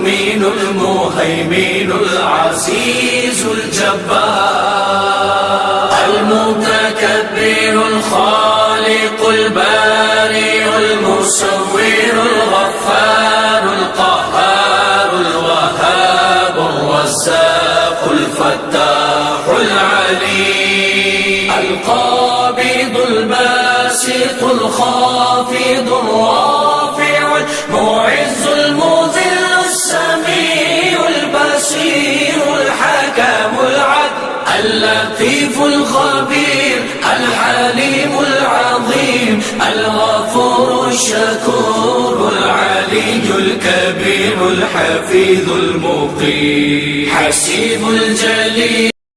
المؤمن المهيمن العزيز الجبار المتكبر الخالق البارئ المصور الغفار القهار الوهاب الرزاق الفتاح العليم القابض الباسط الخافض الرافع المعز المذل السميع البصير الحكم العدل اللطيف الخبير الحليم العظيم الغفور الشكور العلي الكبير الحفيظ المقيم حسيب الجليل